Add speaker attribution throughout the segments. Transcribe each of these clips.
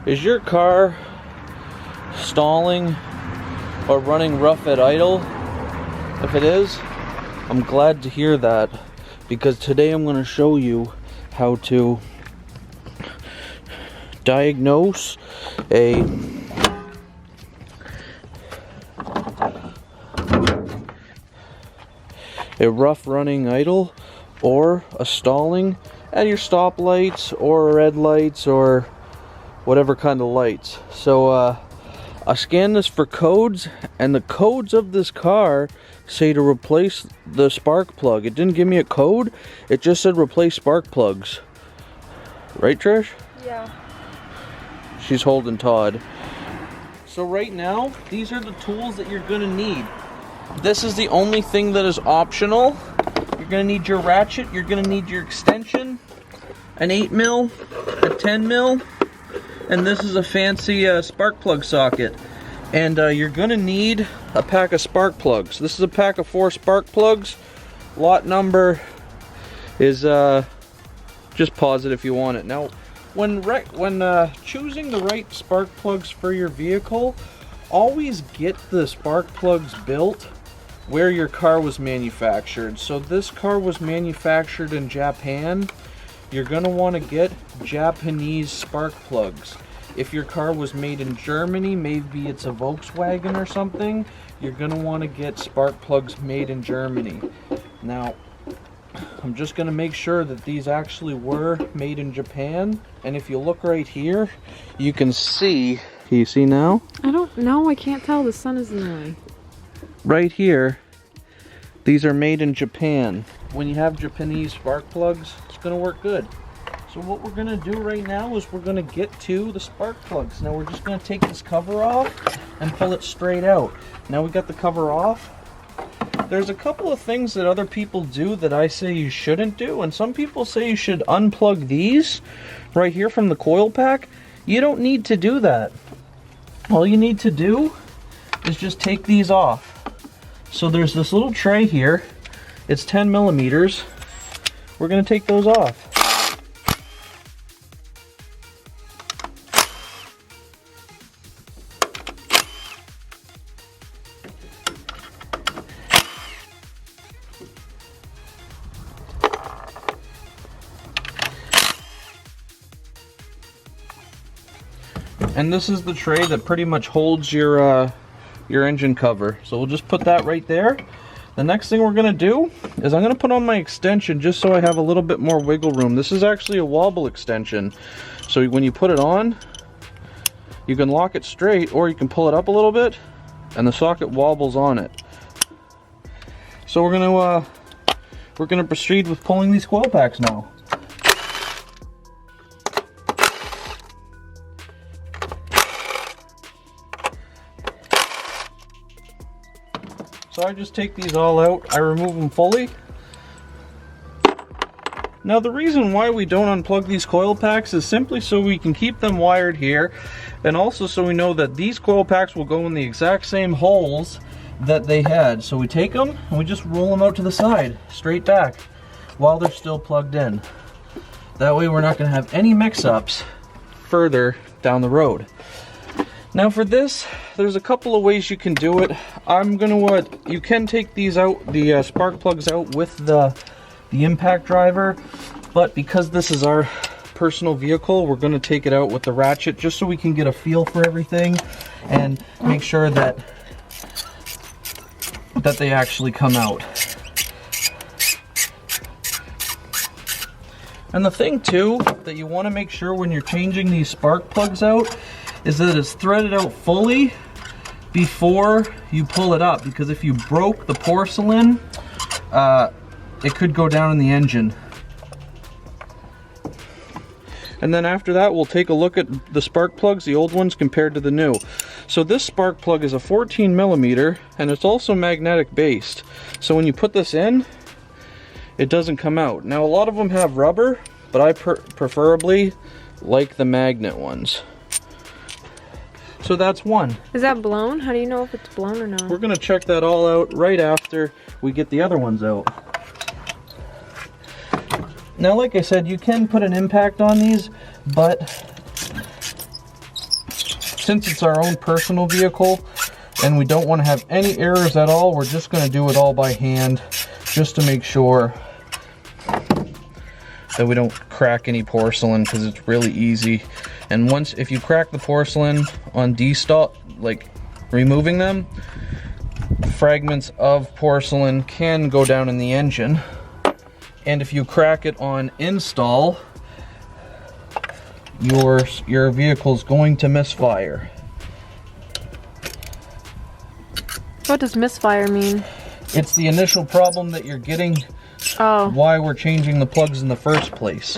Speaker 1: Is your car stalling or running rough at idle? If it is, I'm glad to hear that, because today I'm going to show you how to diagnose a rough running idle or a stalling at your stoplights or red lights or whatever kind of lights. So I scanned this for codes, and the codes of this car say to replace the spark plug. It didn't give me a code, it just said replace spark plugs. Right, Trish?
Speaker 2: Yeah.
Speaker 1: She's holding Todd. So right now, these are the tools that you're gonna need. This is the only thing that is optional. You're gonna need your ratchet, you're gonna need your extension, an 8mm, a 10mm, and this is a fancy spark plug socket. And you're gonna need a pack of spark plugs. This is a pack of 4 spark plugs. Lot number is just pause it if you want it. Now, when choosing the right spark plugs for your vehicle, always get the spark plugs built where your car was manufactured. So this car was manufactured in Japan. You're gonna want to get Japanese spark plugs. If your car was made in Germany, maybe it's a Volkswagen or something, you're gonna want to get spark plugs made in Germany. Now, I'm just gonna make sure that these actually were made in Japan. And if you look right here, you can see, can you see now?
Speaker 2: I don't know, I can't tell, the sun is in the way.
Speaker 1: Right here, these are made in Japan. When you have Japanese spark plugs, it's gonna work good. So what we're gonna do right now is we're gonna get to the spark plugs. Now we're just gonna take this cover off and pull it straight out. Now we got the cover off. There's a couple of things that other people do that I say you shouldn't do, and some people say you should unplug these right here from the coil pack. You don't need to do that. All you need to do is just take these off. So there's this little tray here. It's 10 millimeters. We're gonna take those off. And this is the tray that pretty much holds your engine cover. So we'll just put that right there. The next thing we're gonna do is I'm gonna put on my extension just so I have a little bit more wiggle room. This is actually a wobble extension. So when you put it on, you can lock it straight or you can pull it up a little bit and the socket wobbles on it. So we're gonna proceed with pulling these coil packs now. So I just take these all out, I remove them fully. Now the reason why we don't unplug these coil packs is simply so we can keep them wired here, and also so we know that these coil packs will go in the exact same holes that they had. So we take them and we just roll them out to the side, straight back, while they're still plugged in. That way we're not going to have any mix-ups further down the road. Now for this, there's a couple of ways you can do it. You can take these out, the spark plugs out with the impact driver, but because this is our personal vehicle, we're going to take it out with the ratchet just so we can get a feel for everything and make sure that they actually come out. And the thing too that you want to make sure when you're changing these spark plugs out is that it's threaded out fully before you pull it up, because if you broke the porcelain, it could go down in the engine. And then after that, we'll take a look at the spark plugs, the old ones compared to the new. So this spark plug is a 14 millimeter, and it's also magnetic based. So when you put this in, it doesn't come out. Now a lot of them have rubber, but I preferably like the magnet ones. So that's one.
Speaker 2: Is that blown? How do you know if it's blown or not?
Speaker 1: We're gonna check that all out right after we get the other ones out. Now, like I said, you can put an impact on these, but since it's our own personal vehicle and we don't want to have any errors at all, we're just going to do it all by hand just to make sure that we don't crack any porcelain, because it's really easy. And once, if you crack the porcelain on destall, like removing them, fragments of porcelain can go down in the engine. And if you crack it on install, your vehicle's going to misfire.
Speaker 2: What does misfire mean?
Speaker 1: It's the initial problem that you're getting.
Speaker 2: Oh.
Speaker 1: Why we're changing the plugs in the first place.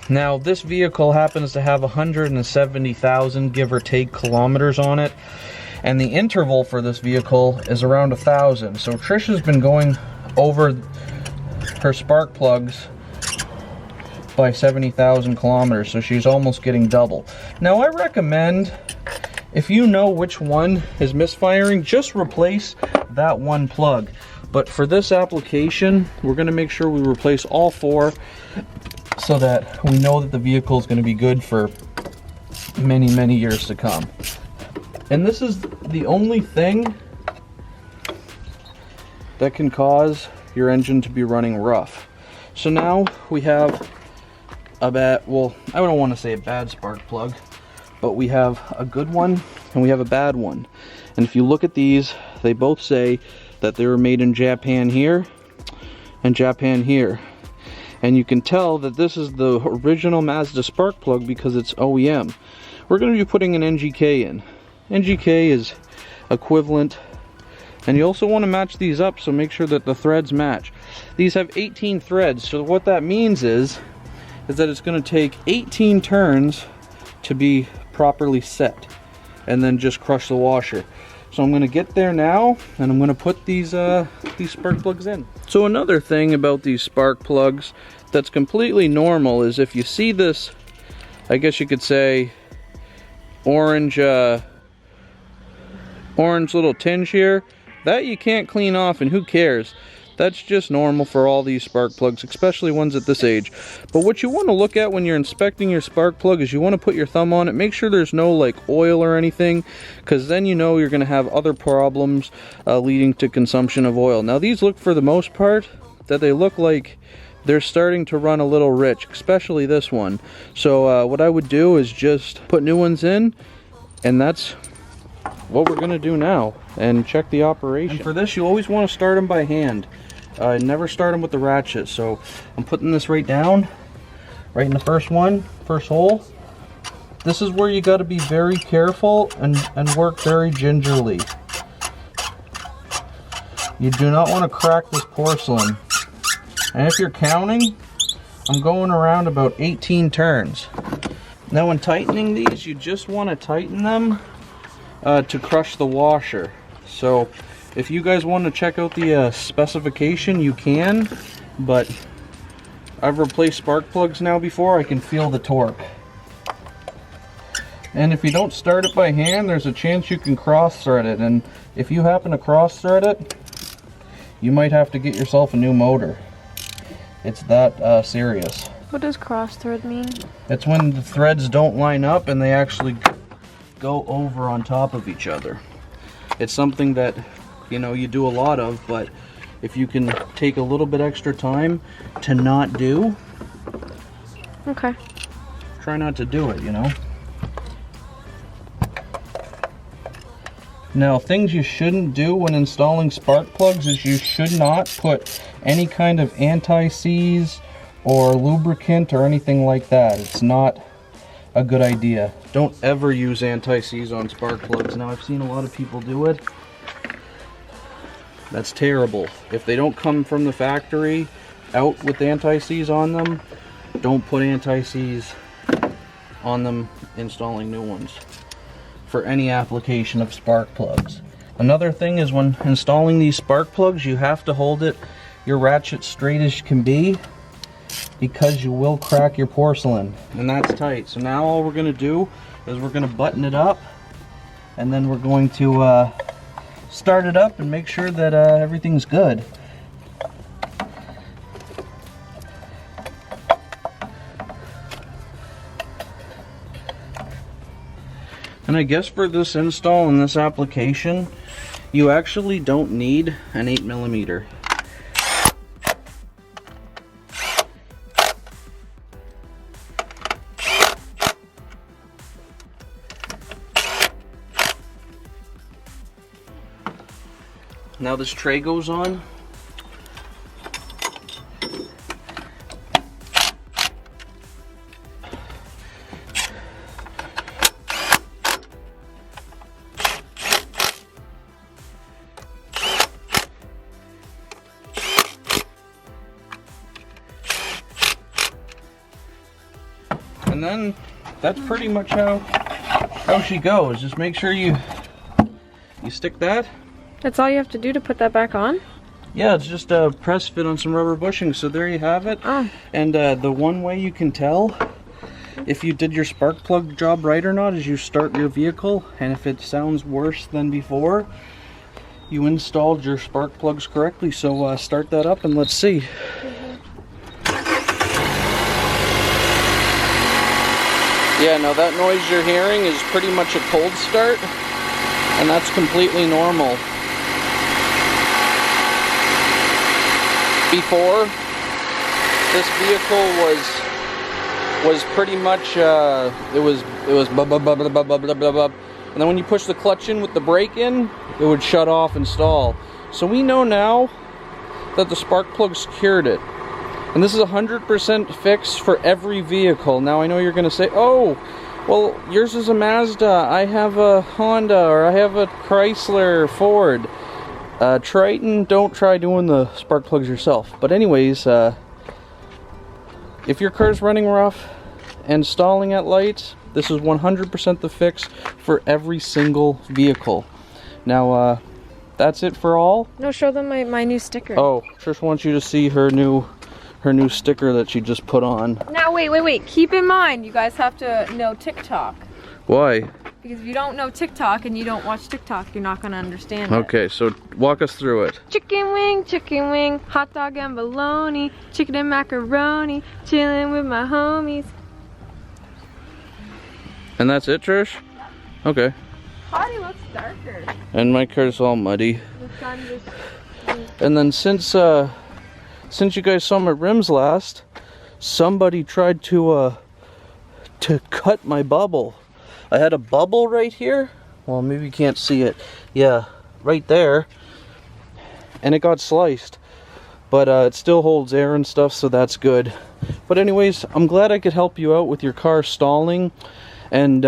Speaker 1: Now, this vehicle happens to have 170,000, give or take, kilometers on it. And the interval for this vehicle is around 1,000. So Trisha's been going over her spark plugs by 70,000 kilometers. So she's almost getting double. Now, I recommend, if you know which one is misfiring, just replace that one plug. But for this application, we're going to make sure we replace all 4, so that we know that the vehicle is going to be good for many, many years to come. And this is the only thing that can cause your engine to be running rough. So now we have a bad, well, I don't want to say a bad spark plug, but we have a good one and we have a bad one. And if you look at these, they both say that they were made in Japan here and Japan here. And you can tell that this is the original Mazda spark plug because it's OEM. We're going to be putting an NGK in. NGK is equivalent. And you also want to match these up, so make sure that the threads match. These have 18 threads, so what that means is that it's going to take 18 turns to be properly set. And then just crush the washer. So I'm going to get there now, and I'm going to put these spark plugs in. So another thing about these spark plugs that's completely normal is if you see this, I guess you could say, orange little tinge here, that you can't clean off, and who cares? That's just normal for all these spark plugs, especially ones at this age. But what you want to look at when you're inspecting your spark plug is you want to put your thumb on it, make sure there's no like oil or anything, because then you know you're going to have other problems leading to consumption of oil. Now these look, for the most part, that they look like they're starting to run a little rich, especially this one. So what I would do is just put new ones in, and that's what we're going to do now, and check the operation. And for this, you always want to start them by hand. Never start them with the ratchet. So I'm putting this right down, right in the first one, first hole. This is where you got to be very careful and work very gingerly. You do not want to crack this porcelain. And if you're counting, I'm going around about 18 turns. Now when tightening these, you just want to tighten them to crush the washer. So if you guys want to check out the specification, you can, but I've replaced spark plugs now before. I can feel the torque. And if you don't start it by hand, there's a chance you can cross thread it, and if you happen to cross thread it, you might have to get yourself a new motor. It's that serious.
Speaker 2: What does cross thread mean?
Speaker 1: It's when the threads don't line up and they actually go over on top of each other. It's something that, you know, you do a lot of, but if you can take a little bit extra time to not do,
Speaker 2: okay,
Speaker 1: try not to do it, you know. Now, things you shouldn't do when installing spark plugs is you should not put any kind of anti-seize or lubricant or anything like that. It's not a good idea. Don't ever use anti-seize on spark plugs. Now, I've seen a lot of people do it. That's terrible. If they don't come from the factory out with anti-seize on them, don't put anti-seize on them installing new ones for any application of spark plugs. Another thing is when installing these spark plugs, you have to hold your ratchet straight as can be, because you will crack your porcelain, and that's tight. So now all we're going to do is we're going to button it up, and then we're going to start it up and make sure that everything's good. And I guess for this install and this application, you actually don't need an 8mm. Now this tray goes on. And then that's pretty much how she goes. Just make sure you stick that.
Speaker 2: That's all you have to do to put that back on?
Speaker 1: Yeah, it's just a press fit on some rubber bushing. So there you have it.
Speaker 2: Oh.
Speaker 1: And the one way you can tell if you did your spark plug job right or not is you start your vehicle, and if it sounds worse than before, you installed your spark plugs correctly. So start that up and let's see. Yeah, now that noise you're hearing is pretty much a cold start, and that's completely normal. Before, this vehicle was pretty much it was blah, blah, blah, blah, blah, blah, blah, blah, blah. And then when you push the clutch in with the brake in, it would shut off and stall. So we know now that the spark plug secured it. And this is 100% fixed for every vehicle. Now I know you're gonna say, oh, well, yours is a Mazda, I have a Honda, or I have a Chrysler, Ford. Triton, don't try doing the spark plugs yourself. But anyways, if your car's running rough and stalling at lights, this is 100% the fix for every single vehicle. Now, that's it for all.
Speaker 2: No, show them my new sticker.
Speaker 1: Oh, Trish wants you to see her new sticker that she just put on.
Speaker 2: Now wait. Keep in mind, you guys have to know TikTok.
Speaker 1: Why?
Speaker 2: Because if you don't know TikTok and you don't watch TikTok, you're not gonna understand it.
Speaker 1: Okay, so walk us through it.
Speaker 2: Chicken wing, hot dog and bologna, chicken and macaroni, chilling with my homies.
Speaker 1: And that's it, Trish? Okay.
Speaker 2: Potty looks darker.
Speaker 1: And my car's all muddy.
Speaker 2: The sun just...
Speaker 1: And then since you guys saw my rims last, somebody tried to cut my bubble. I had a bubble right here. Well, maybe you can't see it. Yeah, right there. And it got sliced. But it still holds air and stuff, so that's good. But anyways, I'm glad I could help you out with your car stalling and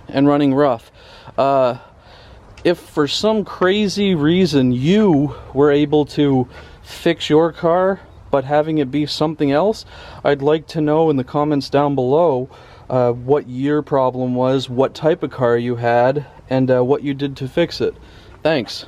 Speaker 1: running rough. If for some crazy reason you were able to fix your car, but having it be something else, I'd like to know in the comments down below what your problem was, what type of car you had, and what you did to fix it. Thanks.